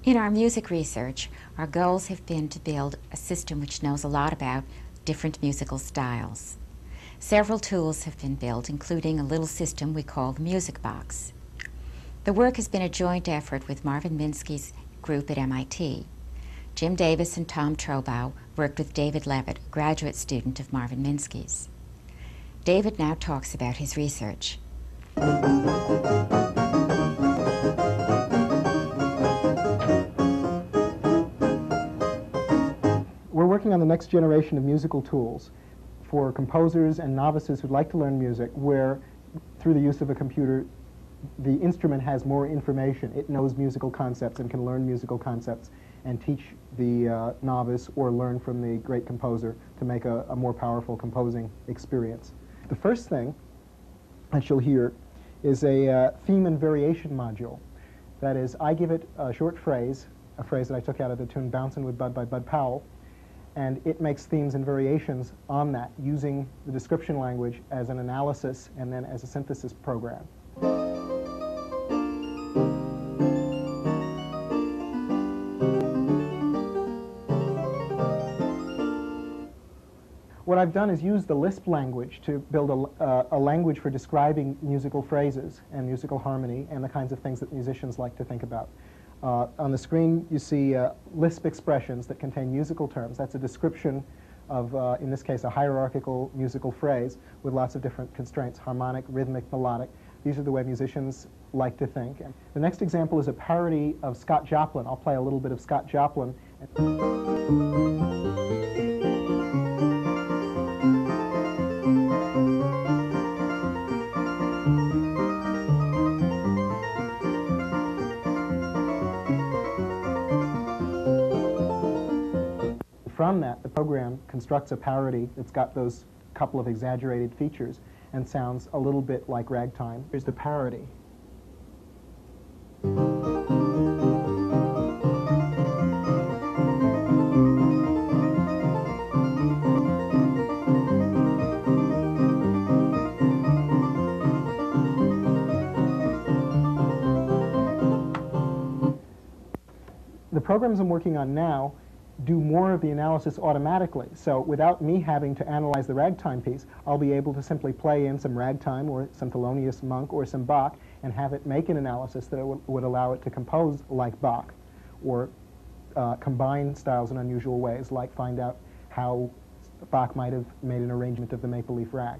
In our music research, our goals have been to build a system which knows a lot about different musical styles. Several tools have been built, including a little system we call the Music Box. The work has been a joint effort with Marvin Minsky's group at MIT. Jim Davis and Tom Trobow worked with David Levitt, a graduate student of Marvin Minsky's. David now talks about his research. We're working on the next generation of musical tools for composers and novices who'd like to learn music, where through the use of a computer the instrument has more information. It knows musical concepts and can learn musical concepts and teach the novice or learn from the great composer to make a more powerful composing experience. The first thing that you'll hear is a theme and variation module. That is, I give it a short phrase, a phrase that I took out of the tune Bouncin' with Bud by Bud Powell, and it makes themes and variations on that, using the description language as an analysis and then as a synthesis program. What I've done is use the Lisp language to build a language for describing musical phrases and musical harmony and the kinds of things that musicians like to think about. On the screen you see Lisp expressions that contain musical terms. That's a description of, in this case, a hierarchical musical phrase with lots of different constraints: harmonic, rhythmic, melodic. These are the way musicians like to think. And the next example is a parody of Scott Joplin. I'll play a little bit of Scott Joplin. From that, the program constructs a parody that's got those couple of exaggerated features and sounds a little bit like ragtime. Here's the parody. The programs I'm working on now do more of the analysis automatically. So without me having to analyze the ragtime piece, I'll be able to simply play in some ragtime or some Thelonious Monk or some Bach and have it make an analysis that would allow it to compose like Bach, or combine styles in unusual ways, like find out how Bach might have made an arrangement of the Maple Leaf Rag.